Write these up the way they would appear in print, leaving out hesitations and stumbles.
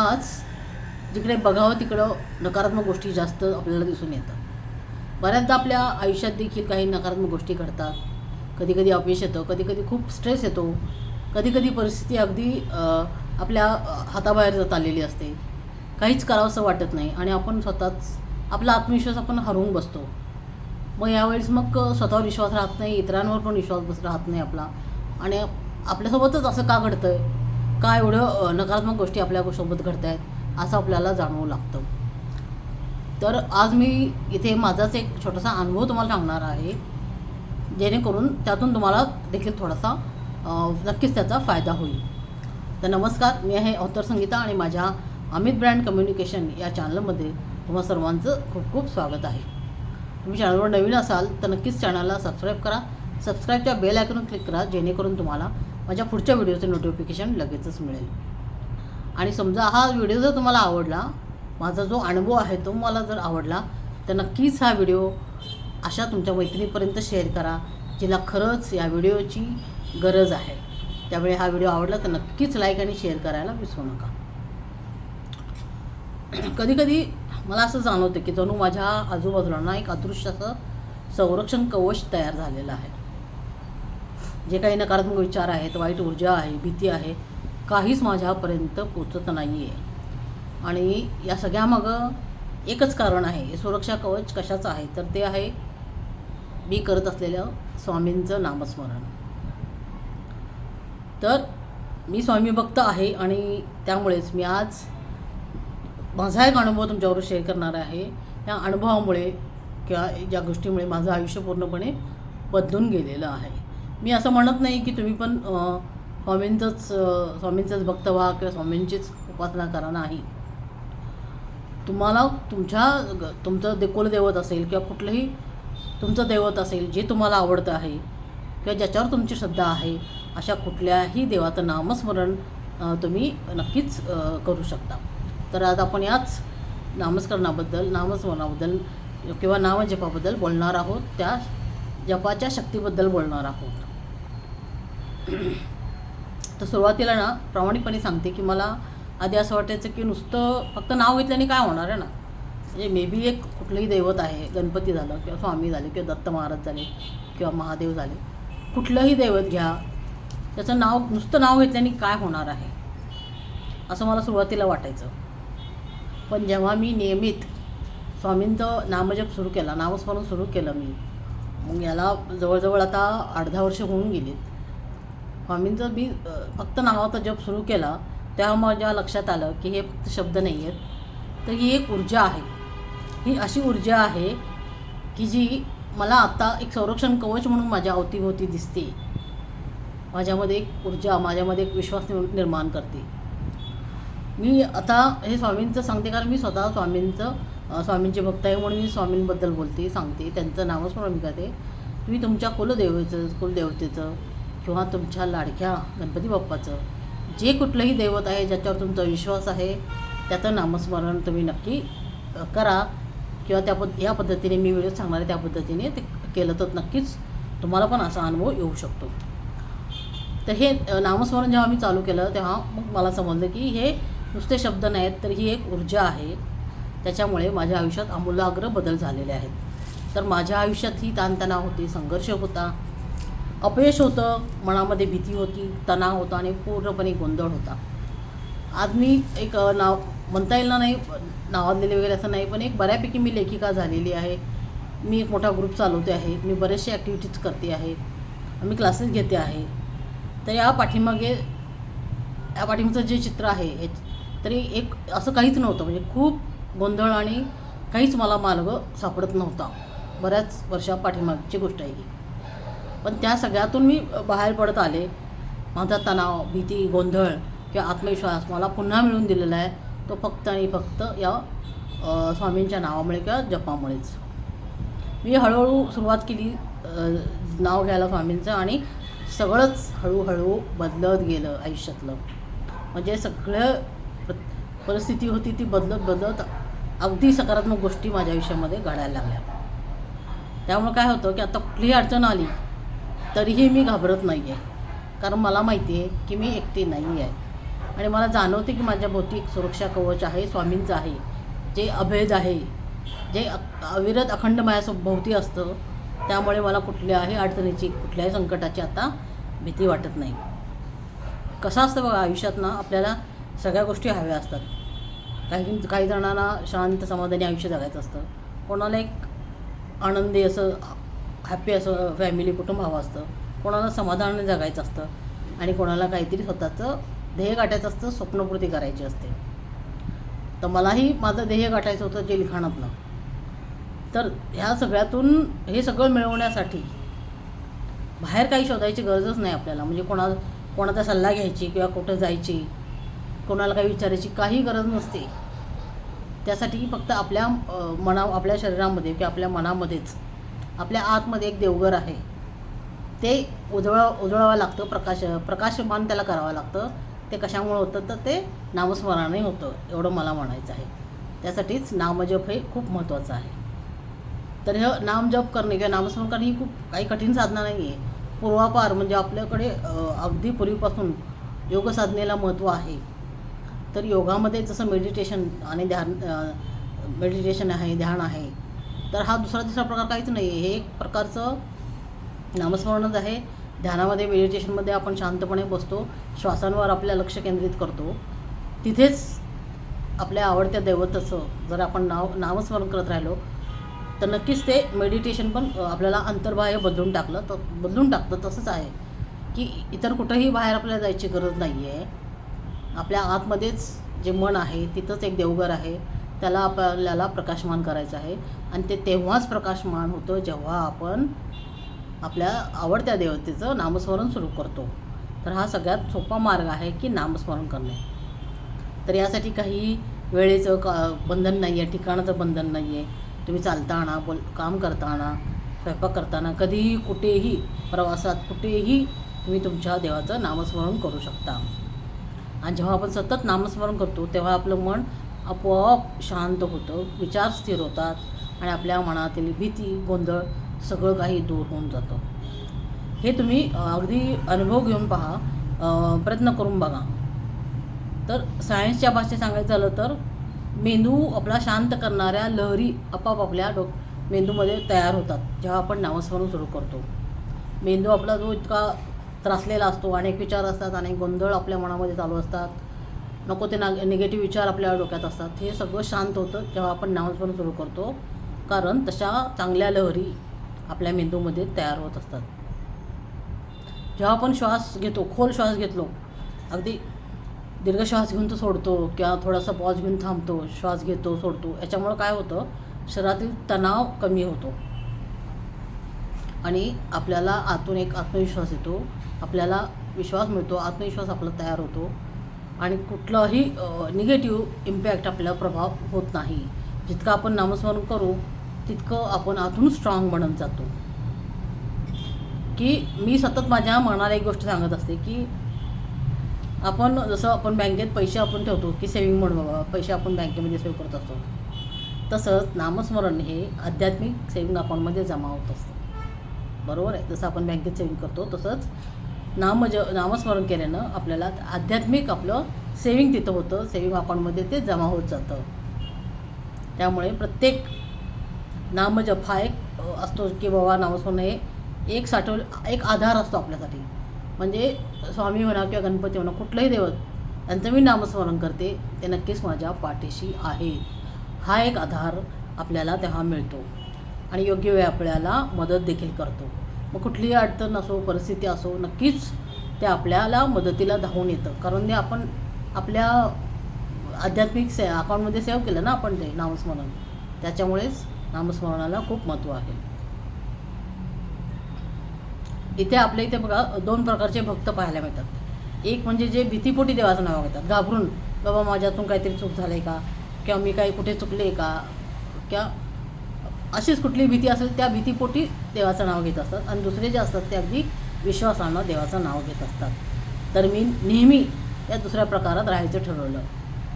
आज जिकडे बघावं तिकडं नकारात्मक गोष्टी जास्त आपल्याला दिसून येतात. बऱ्याचदा आपल्या आयुष्यात देखील काही नकारात्मक गोष्टी घडतात. कधीकधी अपयश येतं, कधीकधी खूप स्ट्रेस येतो, कधीकधी परिस्थिती अगदी आपल्या हाताबाहेर जात आलेली असते. काहीच करावंसं वाटत नाही आणि आपण स्वतःच आपला आत्मविश्वास आपण हरवून बसतो. मग यावेळेस मग स्वतःवर विश्वास राहत नाही, इतरांवर पण विश्वास राहत नाही आपला. आणि आपल्यासोबतच असं का घडतं आहे, का एवढं नकारात्मक गोष्टी आपल्यासोबत घडत आहेत असं आपल्याला जाणवू लागतं. तर आज मी इथे माझाच एक छोटासा अनुभव तुम्हाला सांगणार आहे, जेणेकरून त्यातून तुम्हाला देखील थोडासा नक्कीच त्याचा फायदा होईल. तर नमस्कार, मी आहे ऑथर संगीता आणि माझ्या अमित ब्रँड कम्युनिकेशन या चॅनलमध्ये तुम्हा सर्वांचं खूप खूप स्वागत आहे. तुम्ही चॅनलवर नवीन असाल तर नक्कीच चॅनलला सबस्क्राईब करा. सबस्क्राईबच्या बेल आयकॉनवर क्लिक करा, जेणेकरून तुम्हाला माझ्या पुढच्या व्हिडिओचं नोटिफिकेशन लगेचच मिळेल. आणि समजा हा व्हिडिओ जर तुम्हाला आवडला, माझा जो अनुभव आहे तो मला जर आवडला, तर नक्कीच हा व्हिडिओ अशा तुमच्या मैत्रिणीपर्यंत शेअर करा, जिला खरंच या व्हिडिओची गरज आहे. त्यामुळे हा व्हिडिओ आवडला तर नक्कीच लाईक आणि शेअर करायला विसरू नका. कधीकधी मला असं जाणवतं की जणू माझ्या आजूबाजूला ना एक अदृश्याचं संरक्षण कवच तयार झालेलं आहे. जे काही नकारात्मक विचार आहेत, वाईट ऊर्जा आहे, भीती आहे, काहीच माझ्यापर्यंत पोचत नाही आहे. आणि या सगळ्यामागं एकच कारण आहे. हे सुरक्षा कवच कशाचं आहे तर ते आहे मी करत असलेलं स्वामींचं नामस्मरण. तर मी स्वामी भक्त आहे आणि त्यामुळेच मी आज माझा एक अनुभव तुमच्याबरोबर शेअर करणार आहे. या अनुभवामुळे किंवा ज्या गोष्टीमुळे माझं आयुष्य पूर्णपणे बदलून गेलेलं आहे. मी असं म्हणत नाही की तुम्ही पण स्वामींचंच भक्त व्हा किंवा स्वामींचीच उपासना करा, नाही. तुम्हाला तुमचं कुलदैवत असेल किंवा कुठलंही तुमचं दैवत असेल जे तुम्हाला आवडतं आहे किंवा ज्याच्यावर तुमची श्रद्धा आहे, अशा कुठल्याही देवाचं नामस्मरण तुम्ही नक्कीच करू शकता. तर आज आपण याच नामस्मरणाबद्दल किंवा नामजपाबद्दल बोलणार आहोत, त्या जपाच्या शक्तीबद्दल बोलणार आहोत. तर सुरुवातीला ना प्रामाणिकपणे सांगते की मला आधी असं वाटायचं की नुसतं फक्त नाव घेतल्याने काय होणार आहे ना. म्हणजे मे बी एक कुठलंही दैवत आहे, गणपती झालं किंवा स्वामी झाले किंवा दत्त महाराज झाले किंवा महादेव झाले, कुठलंही दैवत घ्या, त्याचं नुसतं नाव घेतल्याने काय होणार आहे असं मला सुरुवातीला वाटायचं. पण जेव्हा मी नियमित स्वामींचं नामजप सुरू केला, नामस्मरण सुरू केलं मी, मग याला जवळजवळ आता 8-10 वर्ष होऊन गेलीत. स्वामींचं मी फक्त नावाचा जप सुरू केला तेव्हा माझ्या लक्षात आलं की हे फक्त शब्द नाही आहेत, तर ही एक ऊर्जा आहे. ही अशी ऊर्जा आहे की जी मला आता एक संरक्षण कवच म्हणून माझ्या अवतीभोवती दिसते. माझ्यामध्ये एक ऊर्जा, माझ्यामध्ये एक विश्वास निर्माण करते. मी आता हे स्वामींचं सांगते कारण मी स्वतः स्वामींचे भक्त आहे, म्हणून मी स्वामींबद्दल बोलते, सांगते, त्यांचं नामस्मरण मी करते. तुम्ही तुमच्या कुलदेवतेचं किंवा तुमच्या लाडक्या गणपती बाप्पाचं जे कुठलंही दैवत आहे ज्याच्यावर तुमचा विश्वास आहे त्याचं नामस्मरण तुम्ही नक्की करा. किंवा या पद्धतीने मी व्हिडिओ सांगणार आहे त्या पद्धतीने ते केलं तर नक्कीच तुम्हाला पण असा अनुभव येऊ शकतो. तर हे नामस्मरण जेव्हा मी चालू केलं तेव्हा मग मला समजलं की हे नुसते शब्द नाहीत, तर ही एक ऊर्जा आहे. त्याच्यामुळे माझ्या आयुष्यात आमूलाग्र बदल झालेले आहेत. तर माझ्या आयुष्यात ही ताणतणाव होती, संघर्ष होता, अपयश होतं, मनामध्ये भीती होती, तणाव होता आणि पूर्णपणे गोंधळ होता. आज मी एक नाव म्हणता येईल ना, नाही नावाजलेले वगैरे असं नाही, पण एक बऱ्यापैकी मी लेखिका झालेली आहे. मी एक मोठा ग्रुप चालवते आहे, मी बरेचसे ॲक्टिव्हिटीज करते आहे, मी क्लासेस घेते आहे. तर या पाठीमागचं जे चित्र आहे तरी एक असं काहीच नव्हतं. म्हणजे खूप गोंधळ आणि काहीच मला मार्ग सापडत नव्हता. बऱ्याच वर्षापाठीमागची गोष्ट आहे ही. पण त्या सगळ्यातून मी बाहेर पडत आले. माझा तणाव, भीती, गोंधळ किंवा आत्मविश्वास मला पुन्हा मिळवून दिलेला आहे तो फक्त आणि फक्त या स्वामींच्या नावामुळे किंवा जपामुळेच. मी हळूहळू सुरुवात केली नाव घ्यायला स्वामींचं आणि सगळंच हळूहळू बदलत गेलं आयुष्यातलं. म्हणजे सगळं परिस्थिती होती ती बदलत अगदी सकारात्मक गोष्टी माझ्या आयुष्यामध्ये घडायला लागल्या. त्यामुळे काय होतं की आता कुठलीही अडचण आली तरीही मी घाबरत नाही आहे, कारण मला माहिती आहे की मी एकटी नाही आहे आणि मला जाणवते की माझ्या भोवती एक सुरक्षा कवच आहे, स्वामींचं आहे, जे अभेद आहे, जे अविरत अखंड माझ्या भोवती असतं. त्यामुळे मला कुठल्याही अडचणीची, कुठल्याही संकटाची आता भीती वाटत नाही. कसं असतं बघा, आयुष्यात ना आपल्याला सगळ्या गोष्टी हव्या असतात. काही जणांना शांत समाधानी आयुष्य जगायचं असतं, कोणाला एक आनंदी असं हॅपी असं फॅमिली कुटुंब हवं असतं, कोणाला समाधानाने जगायचं असतं, आणि कोणाला काहीतरी स्वतःचं ध्येय गाठायचं असतं, स्वप्नपूर्ती करायची असते. तर मलाही माझं ध्येय गाठायचं होतं जे लिखाणातलं. तर ह्या सगळ्यातून हे सगळं मिळवण्यासाठी बाहेर काही शोधायची गरजच नाही आपल्याला. म्हणजे कोणाचा सल्ला घ्यायची किंवा कुठं जायची, कोणाला काही विचारायची काही गरज नसते. त्यासाठी फक्त आपल्या आपल्या शरीरामध्ये किंवा आपल्या मनामध्येच आपल्या आतमध्ये एक देवघर आहे, ते उजळावं लागतं, प्रकाशमान त्याला करावं लागतं. ते कशामुळे होतं तर ते नामस्मरणाने होतं, एवढं मला म्हणायचं आहे. त्यासाठीच नामजप हे खूप महत्त्वाचं आहे. तर हे नामजप करणे किंवा नामस्मरण करणे ही खूप काही कठीण साधना नाही आहे. पूर्वापार म्हणजे आपल्याकडे अगदी पूर्वीपासून योगसाधनेला महत्त्व आहे. तर योगामध्ये जसं मेडिटेशन आणि मेडिटेशन आहे, ध्यान आहे, तर हा दुसरा तिसरा प्रकार काहीच नाही आहे. हे एक प्रकारचं नामस्मरणच आहे. ध्यानामध्ये, मेडिटेशनमध्ये आपण शांतपणे बसतो, श्वासांवर आपल्या लक्ष केंद्रित करतो. तिथेच आपल्या आवडत्या दैवताचं जर आपण नामस्मरण करत राहिलो तर नक्कीच ते मेडिटेशन पण आपल्याला अंतर्बाह्य बदलून टाकतं. तसंच आहे की इतर कुठंही बाहेर आपल्याला जायची गरज नाही आहे. आपल्या आतमध्येच जे मन आहे तिथंच एक देवघर आहे, त्याला आपल्याला प्रकाशमान करायचं आहे. आणि ते तेव्हाच प्रकाशमान होतं जेव्हा आपण आपल्या आवडत्या देवतेचं नामस्मरण सुरू करतो. तर हा सगळ्यात सोपा मार्ग आहे की नामस्मरण करणे. तर यासाठी काही वेळेचं बंधन नाही आहे, ठिकाणाचं बंधन नाही आहे. तुम्ही चालताना, काम करताना, स्वयंपाक करताना, कधीही कुठेही प्रवासात कुठेही तुम्ही तुमच्या देवाचं नामस्मरण करू शकता. आणि जेव्हा आपण सतत नामस्मरण करतो तेव्हा आपलं मन आपोआप शांत होतं, विचार स्थिर होतात आणि आपल्या मनातील भीती, गोंधळ सगळं काही दूर होऊन जातं. हे तुम्ही अगदी अनुभव घेऊन पहा, प्रयत्न करून बघा. तर सायन्सच्या भाषेत सांगायचं झालं तर मेंदू आपला शांत करणाऱ्या लहरी आपोआप आपल्या मेंदूमध्ये तयार होतात जेव्हा आपण नामस्मरण सुरू करतो. मेंदू आपला जो इतका त्रासलेला असतो, अनेक विचार असतात, अनेक गोंधळ आपल्या मनामध्ये चालू असतात, नको ते निगेटिव्ह विचार आपल्या डोक्यात असतात, हे सगळं शांत होतं जेव्हा आपण नामस्मरण सुरू करतो. कारण तशा चांगल्या लहरी आपल्या मेंदूमध्ये तयार होत असतात. जेव्हा आपण श्वास घेतो, खोल श्वास घेतलो, अगदी दीर्घ श्वास घेऊन तो सोडतो किंवा थोडासा पॉज घेऊन थांबतो, श्वास घेतो सोडतो, याच्यामुळं काय होतं, शरीरातील तणाव कमी होतो आणि आपल्याला आतून एक आत्मविश्वास येतो, आपल्याला विश्वास मिळतो, आत्मविश्वास आपला तयार होतो आणि कुठलाही निगेटिव्ह इम्पॅक्ट आपल्याला प्रभाव होत नाही. जितकं आपण नामस्मरण करू तितकं आपण आतून स्ट्रॉंग बनत जातो. की मी सतत माझ्या मनाला एक गोष्ट सांगत असते की आपण जसं आपण बँकेत पैसे आपण ठेवतो की सेविंग म्हणून बाबा पैसे आपण बँकेमध्ये सेव्ह करत असतो, तसंच नामस्मरण हे आध्यात्मिक सेविंग अकाउंटमध्ये जमा होत असतं. बरोबर आहे. जसं आपण बँकेत सेविंग करतो तसंच नामस्मरण केल्यानं आपल्याला आध्यात्मिक आपलं सेविंग तिथं होतं, सेविंग अकाउंटमध्ये ते जमा होत जातं. त्यामुळे प्रत्येक नामजप हा एक असतो की बाबा नामस्मरण हे एक आधार असतो आपल्यासाठी. म्हणजे स्वामी म्हणा किंवा गणपती म्हणा, कुठलंही दैवत त्यांचं मी नामस्मरण करते, ते नक्कीच माझ्या पाठीशी आहे, हा एक आधार आपल्याला तेव्हा मिळतो आणि योग्य वेळ आपल्याला मदत देखील करतो. मग कुठलीही अडचण असो, परिस्थिती असो, नक्कीच ते आपल्याला मदतीला धावून येतं. कारण ते आपण आपल्या आध्यात्मिक अकाउंटमध्ये सेव्ह केलं ना आपण ते नामस्मरण, त्याच्यामुळेच नामस्मरणाला खूप महत्त्व आहे. इथे आपल्या इथे बघा 2 प्रकारचे भक्त पाहायला मिळतात. एक म्हणजे जे भीतीपोटी देवाचं नाव घेतात, घाबरून बाबा माझ्यातून काहीतरी चूक झाली आहे का, किंवा मी काही कुठे चुकले का, किंवा अशीच कुठली भीती असेल त्या भीतीपोटी देवाचं नाव घेत असतात. आणि दुसरे जे असतात ते अगदी विश्वासानं देवाचं नाव घेत असतात. तर मी नेहमी या दुसऱ्या प्रकारात राहायचं ठरवलं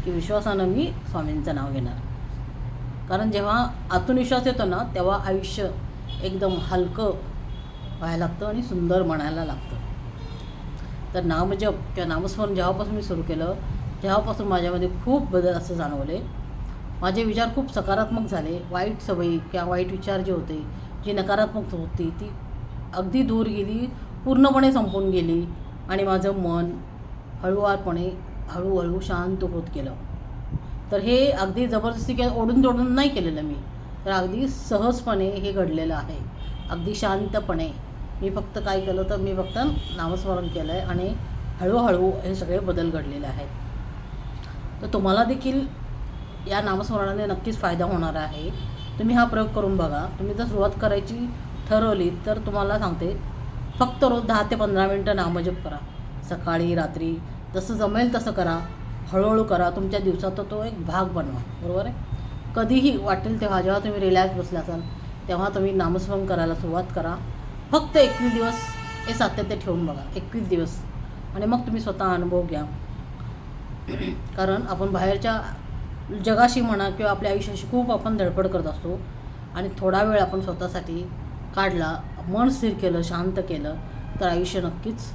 की विश्वासानं मी स्वामींचं नाव घेणार. कारण जेव्हा आतून विश्वास येतो ना तेव्हा आयुष्य एकदम हलकं व्हायला लागतं आणि सुंदर म्हणायला लागतं. तर नामजप किंवा नामस्मरण जेव्हापासून मी सुरू केलं तेव्हापासून माझ्यामध्ये खूप बदल असं जाणवले. माझे विचार खूप सकारात्मक झाले. वाईट सवयी किंवा वाईट विचार जे होते, जी नकारात्मक होती ती अगदी दूर गेली, पूर्णपणे संपून गेली आणि माझं मन हळूवारपणे हळूहळू शांत होत गेलं. तर हे अगदी जबरदस्ती किंवा ओढून तोडून नाही केलेलं मी, तर अगदी सहजपणे हे घडलेलं आहे. अगदी शांतपणे मी फक्त काय केलं, तर मी फक्त नामस्मरण केलं आहे आणि हळूहळू हे सगळे बदल घडलेले आहेत. तर तुम्हाला देखील या नामस्मरणाने नक्कीच फायदा होणार आहे. तुम्ही हा प्रयोग करून बघा. तुम्ही जर सुरुवात करायची ठरवली तर तुम्हाला सांगते, फक्त रोज 10 ते 15 मिनटं नामजप करा. सकाळी रात्री जसं जमेल तसं करा. हळूहळू करा. तुमच्या दिवसाचा तो एक भाग बनवा. बरोबर आहे. कधीही वाटेल तेव्हा, जेव्हा तुम्ही रिलॅक्स बसला असाल तेव्हा तुम्ही नामस्मरण करायला सुरुवात करा. फक्त 21 दिवस हे सातत्य ठेवून बघा. 21 दिवस आणि मग तुम्ही स्वतः अनुभव घ्या. कारण आपण बाहेरच्या जगाशी म्हणा किंवा आपल्या आयुष्याशी खूप आपण धडपड करत असतो आणि थोडा वेळ आपण स्वतःसाठी काढला, मन स्थिर केलं, शांत केलं, तर आयुष्य नक्कीच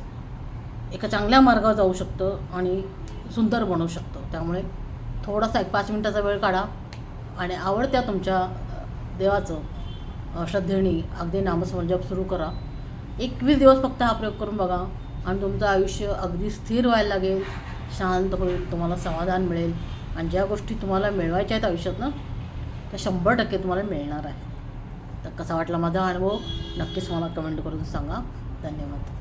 एका चांगल्या मार्गावर जाऊ शकतं आणि सुंदर बनवू शकतं. त्यामुळे थोडासा 1-5 मिनटाचा वेळ काढा आणि आवडत्या तुमच्या देवाचं श्रद्धेने अगदी नामस्मरण जप सुरू करा. 21 दिवस फक्त हा प्रयोग करून बघा आणि तुमचं आयुष्य अगदी स्थिर व्हायला लागेल, शांत होईल, तुम्हाला समाधान मिळेल आणि ज्या गोष्टी तुम्हाला मिळवायच्या आहेत आयुष्यात ना, त्या 100% तुम्हाला मिळणार आहे. तर कसा वाटला माझा अनुभव नक्कीच मला कमेंट करून सांगा. धन्यवाद.